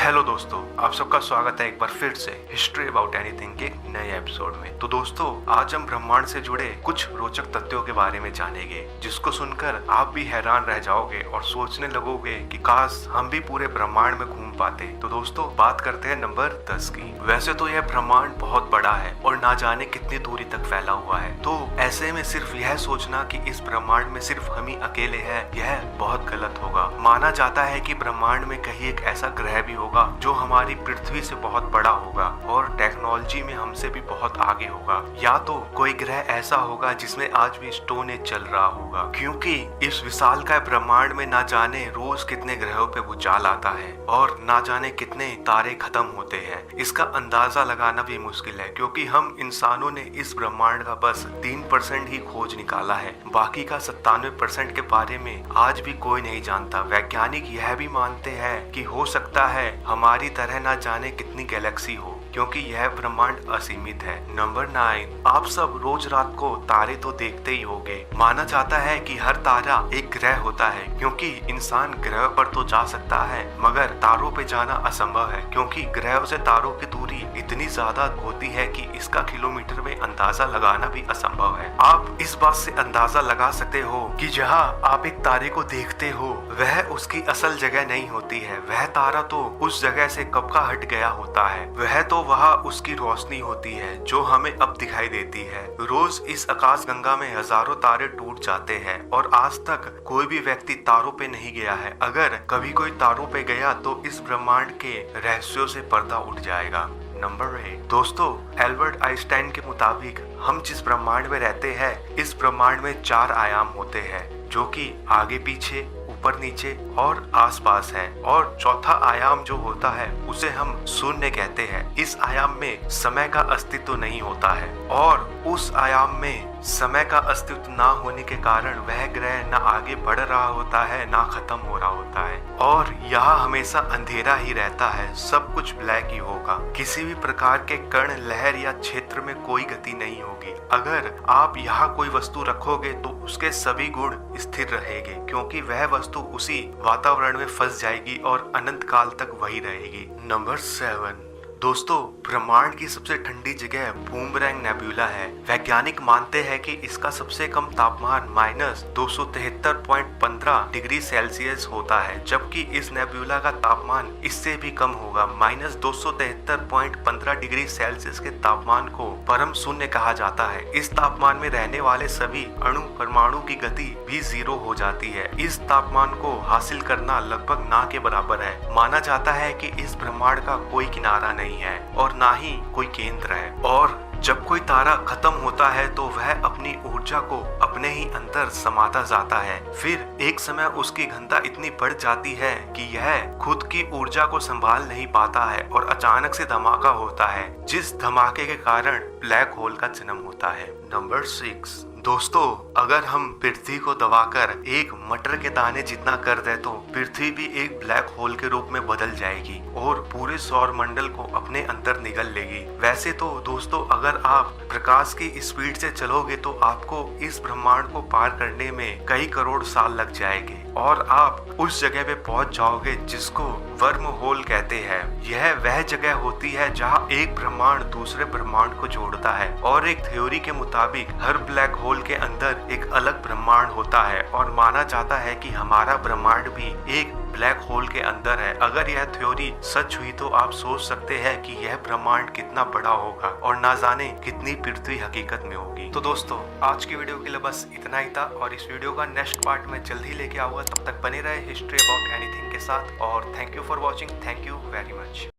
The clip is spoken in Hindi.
हेलो दोस्तों, आप सबका स्वागत है एक बार फिर से हिस्ट्री अबाउट एनीथिंग के नए एपिसोड में। तो दोस्तों, आज हम ब्रह्मांड से जुड़े कुछ रोचक तथ्यों के बारे में जानेंगे, जिसको सुनकर आप भी हैरान रह जाओगे और सोचने लगोगे कि काश हम भी पूरे ब्रह्मांड में घूम पाते। तो दोस्तों, बात करते हैं नंबर 10 की। वैसे तो यह ब्रह्मांड बहुत बड़ा है और ना जाने कितनी दूरी तक फैला हुआ है, तो ऐसे में सिर्फ यह सोचना कि इस ब्रह्मांड में सिर्फ हम ही अकेले हैं, यह बहुत गलत होगा। माना जाता है कि ब्रह्मांड में कहीं एक ऐसा ग्रह भी होगा जो हमारी पृथ्वी से बहुत बड़ा होगा और टेक्नोलॉजी में हमसे भी बहुत आगे होगा, या तो कोई ग्रह ऐसा होगा जिसमें आज भी स्टोन एज चल रहा होगा, क्योंकि इस विशालकाय ब्रह्मांड में ना जाने रोज कितने ग्रहों पे भूचाल आता है और ना जाने कितने तारे खत्म होते हैं। इसका अंदाजा लगाना भी मुश्किल है, क्योंकि हम इंसानों ने इस ब्रह्मांड का बस 3% ही खोज निकाला है। बाकी का 97% के बारे में आज भी कोई नहीं जानता। वैज्ञानिक यह भी मानते हैं कि हो सकता है हमारी तरह ना जाने कितनी गैलेक्सी हो, क्योंकि यह ब्रह्मांड असीमित है। नंबर 9, आप सब रोज रात को तारे तो देखते ही होंगे। माना जाता है कि हर तारा एक ग्रह होता है, क्योंकि इंसान ग्रह पर तो जा सकता है मगर तारों पे जाना असंभव है, क्योंकि ग्रहों से तारों की दूरी इतनी ज्यादा होती है कि इसका किलोमीटर में अंदाजा लगाना भी असंभव है। आप इस बात से अंदाजा लगा सकते हो कि जहाँ आप एक तारे को देखते हो वह उसकी असल जगह नहीं होती है। वह तारा तो उस जगह से कब का हट गया होता है। वह तो वहाँ उसकी रोशनी होती है जो हमें अब दिखाई देती है। रोज इस आकाश गंगा में हजारों तारे टूट जाते हैं और आज तक कोई भी व्यक्ति तारों पे नहीं गया है। अगर कभी कोई तारों पे गया तो इस ब्रह्मांड के रहस्यों से पर्दा उठ जाएगा। नंबर 8, दोस्तों, एल्बर्ट आइंस्टाइन के मुताबिक हम जिस ब्रह्मांड में रहते हैं, इस ब्रह्मांड में 4 आयाम होते हैं, जो कि आगे पीछे, ऊपर नीचे और आसपास है। और चौथा आयाम जो होता है उसे हम शून्य कहते हैं। इस आयाम में समय का अस्तित्व नहीं होता है और उस आयाम में समय का अस्तित्व ना होने के कारण वह ग्रह ना आगे बढ़ रहा होता है ना खत्म हो रहा होता है और यहाँ हमेशा अंधेरा ही रहता है। सब कुछ ब्लैक ही होगा। किसी भी प्रकार के कण, लहर या क्षेत्र में कोई गति नहीं होगी। अगर आप यहाँ कोई वस्तु रखोगे तो उसके सभी गुण स्थिर रहेंगे, क्योंकि वह वस्तु उसी वातावरण में फंस जाएगी और अनंत काल तक वही रहेगी। नंबर 7, दोस्तों, ब्रह्मांड की सबसे ठंडी जगह बूमरैंग नेबुला है। वैज्ञानिक मानते हैं कि इसका सबसे कम तापमान -273.15 डिग्री सेल्सियस होता है, जबकि इस नेबुला का तापमान इससे भी कम होगा। -273.15 डिग्री सेल्सियस के तापमान को परम शून्य कहा जाता है। इस तापमान में रहने वाले सभी अणु परमाणु की गति भी 0 हो जाती है। इस तापमान को हासिल करना लगभग ना के बराबर है। माना जाता है कि इस ब्रह्मांड का कोई किनारा नहीं है और ना ही कोई केंद्र है, और जब कोई तारा खत्म होता है तो वह अपनी ऊर्जा को अपने ही अंदर समाता जाता है। फिर एक समय उसकी घनता इतनी बढ़ जाती है कि यह खुद की ऊर्जा को संभाल नहीं पाता है और अचानक से धमाका होता है, जिस धमाके के कारण ब्लैक होल का जन्म होता है। नंबर 6, दोस्तों, अगर हम पृथ्वी को दबाकर एक मटर के दाने जितना कर दे तो पृथ्वी भी एक ब्लैक होल के रूप में बदल जाएगी और पूरे सौर मंडल को अपने अंदर निगल लेगी। वैसे तो दोस्तों, अगर आप प्रकाश की स्पीड से चलोगे तो आपको इस ब्रह्मांड को पार करने में कई करोड़ साल लग जाएंगे और आप उस जगह पे पहुंच जाओगे जिसको वर्म होल कहते हैं। यह वह जगह होती है जहां एक ब्रह्मांड दूसरे ब्रह्मांड को जोड़ता है और एक थ्योरी के मुताबिक हर ब्लैक होल के अंदर एक अलग ब्रह्मांड होता है और माना जाता है कि हमारा ब्रह्मांड भी एक ब्लैक होल के अंदर है। अगर यह थ्योरी सच हुई तो आप सोच सकते हैं कि यह ब्रह्मांड कितना बड़ा होगा और ना जाने कितनी पृथ्वी हकीकत में होगी। तो दोस्तों, आज की वीडियो के लिए बस इतना ही था और इस वीडियो का नेक्स्ट पार्ट मैं जल्द ही लेके आऊंगा। तब तक बने रहे हिस्ट्री अबाउट एनीथिंग के साथ और thank you for watching. Thank you very much.